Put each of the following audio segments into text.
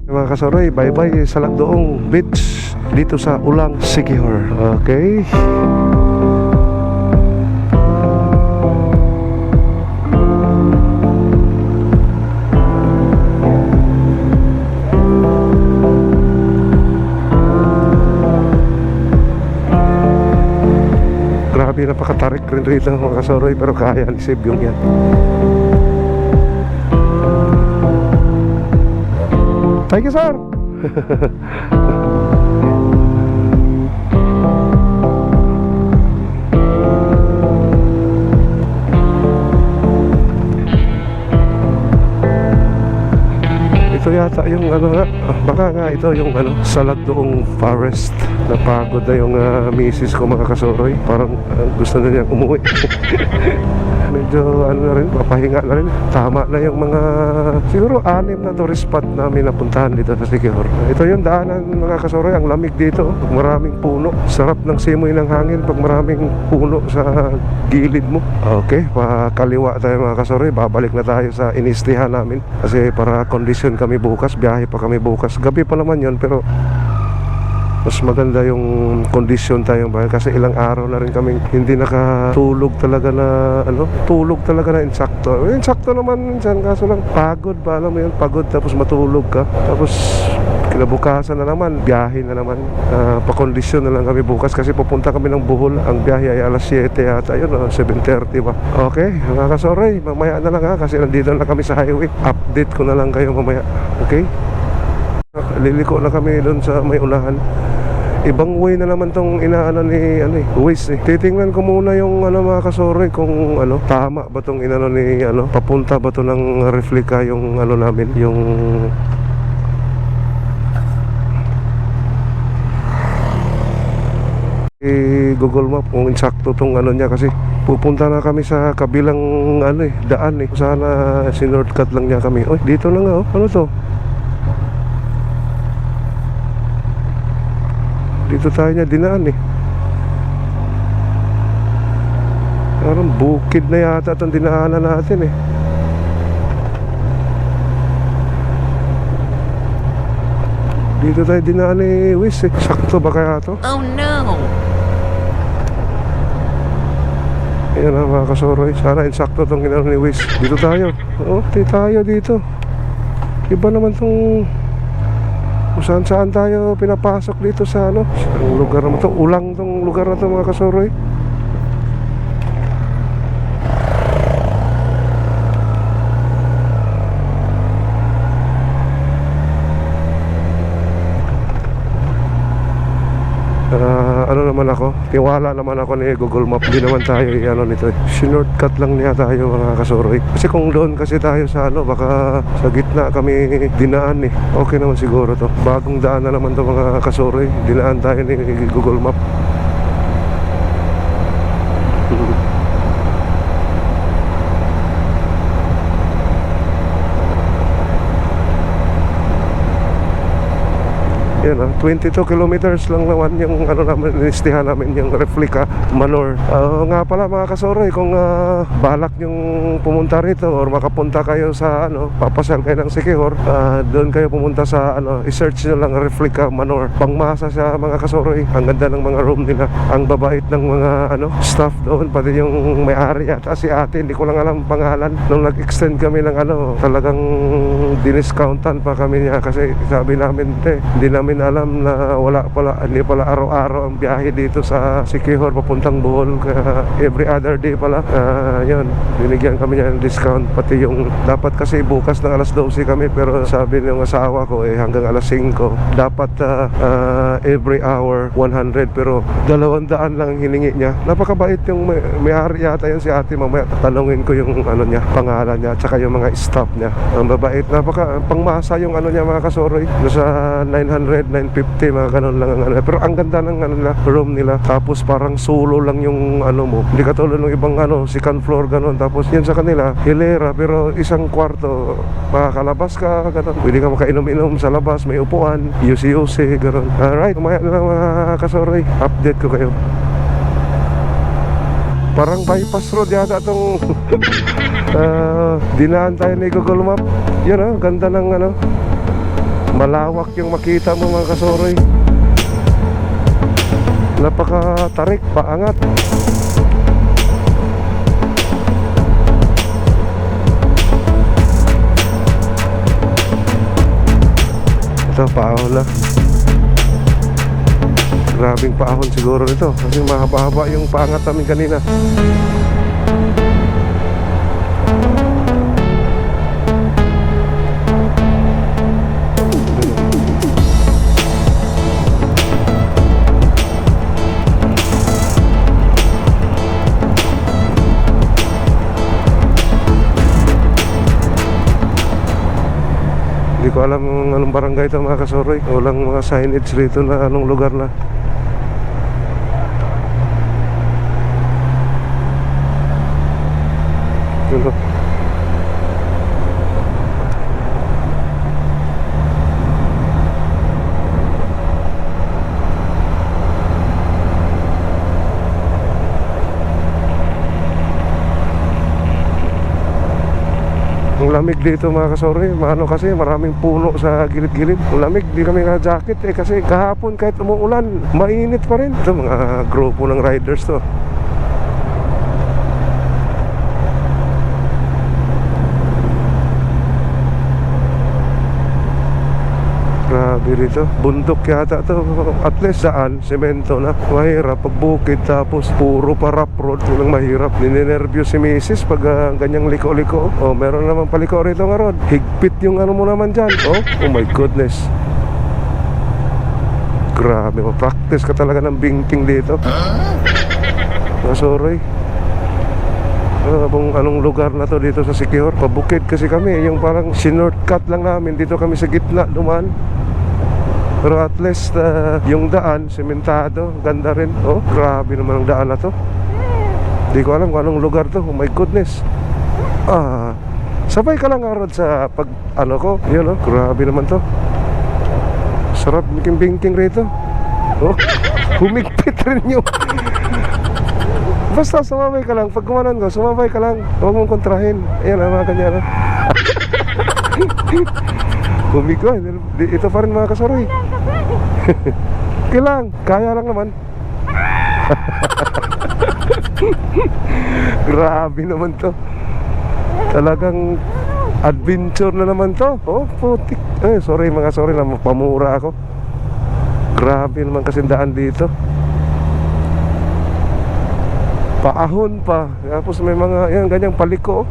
Mga kasoroy, bye-bye sa Lagdoong Beach dito sa Ulang, Siquijor. Okay. Grabe, napakatarik rin rito mga kasoroy, pero kaya ni Sib yung yan. Thank you, sir. Ito yata yung ano nga, baka nga ito yung ano, sa Lagdoong Forest. Napagod na yung misis ko mga kasoroy. Parang gusto na niyang umuwi. Medyo ano na rin, papahinga na rin. Tama na yung mga siguro 6 na tourist spot namin napuntahan dito sa Siquijor. Ito yung daanan mga kasoroy, ang lamig dito. Maraming puno, sarap ng simoy ng hangin pag maraming puno sa gilid mo. Okay, pakaliwa tayo mga kasoroy. Babalik na tayo sa inistihan namin kasi para kondisyon kami bukas, biyahe pa kami bukas. Gabi pa naman yun, pero mas maganda yung kondisyon tayong bahay kasi ilang araw na rin kaming hindi nakatulog talaga na ano, tulog talaga na insakto. Insakto naman minsan, kaso lang pagod ba, alam mo yun, pagod tapos matulog ka, tapos kinabukasan na naman, biyahe na naman. Pakondisyon na lang kami bukas kasi pupunta kami ng Bohol. Ang biyahe ay alas 7 yata yun, 7:30 ba. Okay, mga kasoroy, mamaya na lang kasi nandito na kami sa highway. Update ko na lang kayo mamaya. Okay, liliko na kami doon sa may unahan. Ibang way na naman tong inaano ni Waze eh. Titingnan ko muna yung mga kasoroy kung tama ba tong inano ni papunta ba to ng Refleca yung namin, yung Google Map kung insakto tong niya kasi pupunta na kami sa kabilang daan eh. Sana sinordcut lang niya kami. Oy, dito na nga ano to? Dito tayo niya dinaan eh. Parang bukid na yata itong dinaanan natin eh. Dito tayo dinaan ni Wiz eh. Sakto ba kaya to? Oh no! Ayan na mga kasoroy, sana insakto itong ginano ni Wiz. Dito tayo. Tayo dito. Iba naman itong kung saan tayo pinapasok dito sa ang lugar naman to. Ulang tong lugar na to mga kasoroy. Ano naman ako, tiwala naman ako ni Google Map. Di naman tayo nito shortcut lang niya tayo mga kasoroy. Kasi kung doon kasi tayo sa baka sa gitna kami dinaan eh. Okay naman siguro to. Bagong daan na naman to mga kasoroy. Dinaan tayo ni Google Map. Yan 22 kilometers lang naman yung namin, inistihan namin yung Refleca Manor. Nga pala mga kasoroy, kung balak yung pumunta rito or makapunta kayo sa papasal kayo ng Siquijor, doon kayo pumunta sa i-search nyo lang Refleca Manor. Pangmasa siya mga kasoroy. Ang ganda ng mga room nila, ang babait ng mga staff doon, pati yung may-ari yata si ate, hindi ko lang alam pangalan. Nung nag-extend kami ng talagang diniscountan pa kami niya kasi sabi namin hindi namin alam na hindi pala araw-araw ang biyahe dito sa Siquijor papuntang Bohol, kaya every other day pala. Yun, binigyan kami niya ng discount, pati yung dapat kasi bukas ng alas 12 kami, pero sabi ng asawa ko hanggang alas 5 dapat every hour 100, pero 200 lang hiningi niya. Napakabait yung may-ari yata yan si ate. Mamaya tatanungin ko yung pangalan niya at saka yung mga staff niya. Ang babait, napaka pangmasa yung niya mga kasoroy. Nasa 900, 950 mga ganun lang ang pero ang ganda ng room nila. Tapos parang solo lang yung mo, hindi katulad ng ibang second floor ganun. Tapos yan sa kanila hilera, pero isang kwarto, makakalabas ka ganun, pwede ka makainom-inom sa labas, may upuan, yusi-yusi ganun. Alright, kumaya na lang mga kasoroy, update ko kayo. Parang bypass road yata itong dinaan tayo ni Google Map. Yan ganda ng Malawak yung makita mo mga kasoroy. Napaka-tarik, paangat. Ito, paahon na. Grabing paahon siguro nito kasi mahaba-haba yung paangat namin kanina. Hindi ko alam anong barangay ito mga kasoroy. Walang mga signage rito na anong lugar na. Ito. Ang lamig dito mga kasoroy. Ano kasi maraming puno sa gilid-gilid. Ang lamig, di kami naka-jacket kasi kahapon kahit umuulan, mainit pa rin. Ito mga grupo ng riders to. Grabe rito, bundok yata to. At least saan, semento na. Mahirap pag bukid tapos puro pa rough road. Walang mahirap. Ninenervyos si misis pag ganyang liko-liko. Oh, meron naman paliko rito nga road. Higpit yung ano mo naman dyan. Oh my goodness. Grabe, practice ka talaga ng bingking dito. Sorry. Anong lugar na to dito sa Siquijor? Pabukid kasi kami. Yung parang sinurtcut lang namin. Dito kami sa gitna duman. Pero at least yung daan, sementado, ganda rin. Oh, grabe naman ang daan na to. Di ko alam kung anong lugar to. Oh my goodness. Sabay ka lang nga sa pag ano ko. Yun oh, grabe naman to. Sarap bingking rito. Oh, humigpit rin yung basta sumabay ka lang. Pag kumanan ko, sumabay ka lang. Huwag mong kontrahin. Ayan, mga kanya. Humiko. Ito pa rin mga kasoroy. Kilang. Kaya lang naman. Grabe naman to. Talagang adventure na naman to. Oh, putik. Sorry mga sorry na pamura ako. Grabe naman kasindaan dito. Paahon pa. Tapos may mga yan, ganyang paliko.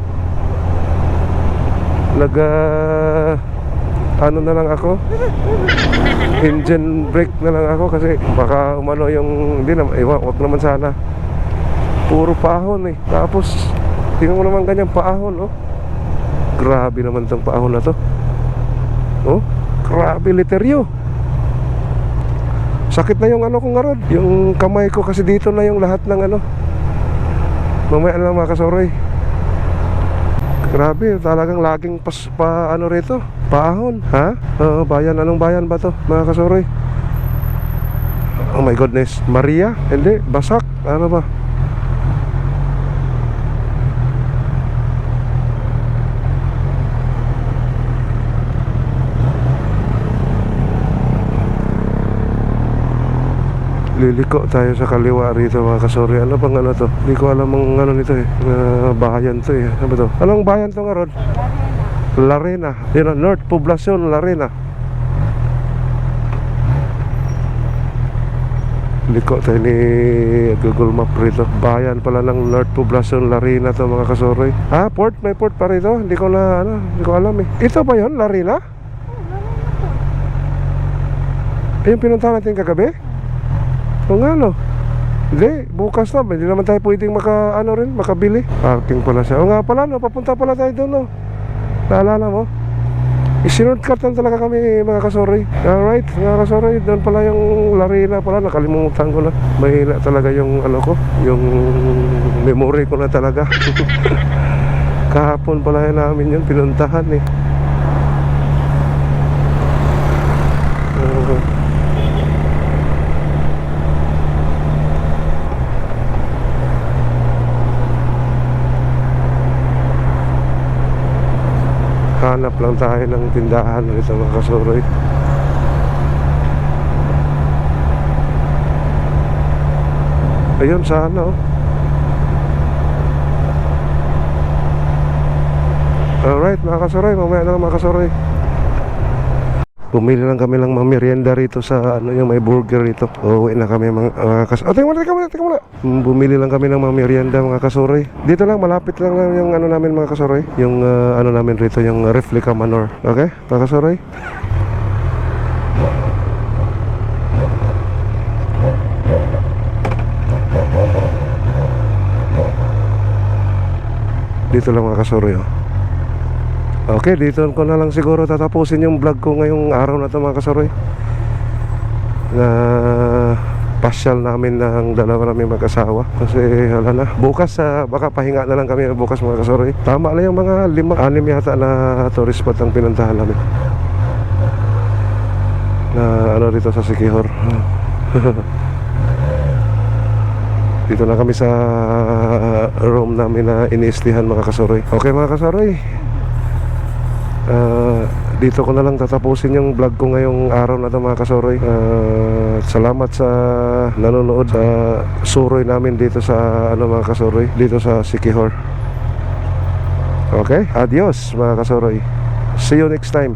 Ano na lang ako, engine brake na lang ako kasi baka umano yung hindi na, wag naman sana. Puro paahon eh. Tapos tingnan mo naman ganyang paahon. Oh, grabe naman tong paahon na to. Oh, grabe literyo. Sakit na yung ano ko nga rod. Yung kamay ko kasi dito na yung lahat ng ano. Mamaya lang mga kasoroy. Grabe, talagang laging ano rito, paahon, ha? Bayan, anong bayan ba to mga kasoroy? Oh my goodness, Maria? Hindi, Basak, ano ba? Liliko tayo sa kaliwa rito mga kasori. Ano bang ano to? Hindi ko alam ang ano nito eh. Bayan to eh. Ano ba to? Anong bayan to nga Rod? Larena. Yun, North Poblacion, Larena. Liko tayo ni Google Map rito. Bayan pala ng North Poblacion, Larena to mga kasori. Port? May port pa rito? Hindi ko alam eh. Ito ba yun? Larena? Yung pinuntahan natin kagabi? O nga no. Hindi, bukas na. Hindi naman tayo pwedeng makabili. Parking pala siya. O nga pala no, papunta pala tayo doon no. Naalala mo? Isinurtcut lang talaga kami mga kasoroy. Alright, mga kasoroy, doon pala yung Larena pala. Nakalimutan ko na. Mahina talaga yung ano ko. Yung memory ko na talaga. Kahapon pala namin yun pinuntahan eh. Hanap lang tayo ng tindahan dito mga kasoroy. Ayun sa ano. Alright mga kasuroy, mamaya na lang mga kasuroy. Bumili lang kami lang merienda rito sa ano yung may burger rito. Uuwi na kami mga kasuroy. Teka muna. Bumili lang kami ng mga merienda mga kasuroy. Dito lang, malapit lang yung ano namin mga kasuroy. Yung ano namin rito, yung replica manor. Okay mga kasuroy. Dito lang mga kasuroy oh. Okay, dito ko na lang siguro tatapusin yung vlog ko ngayong araw na ito mga kasuroy. Na pasyal namin ng dalawa namin mag-asawa. Kasi wala na, bukas baka pahinga na lang kami bukas mga kasuroy. Tama lang yung mga 5-6 yata na tourist spot ang pinuntahan namin. Na ano rito sa Siquijor. Dito na kami sa room namin na iniistihan mga kasuroy. Okay mga kasuroy, dito ko na lang tatapusin yung vlog ko ngayong araw na ito mga kasuroy. Salamat sa nanonood sa suroy namin dito sa ano mga kasuroy, dito sa Siquijor. Okay, adios mga kasuroy. See you next time.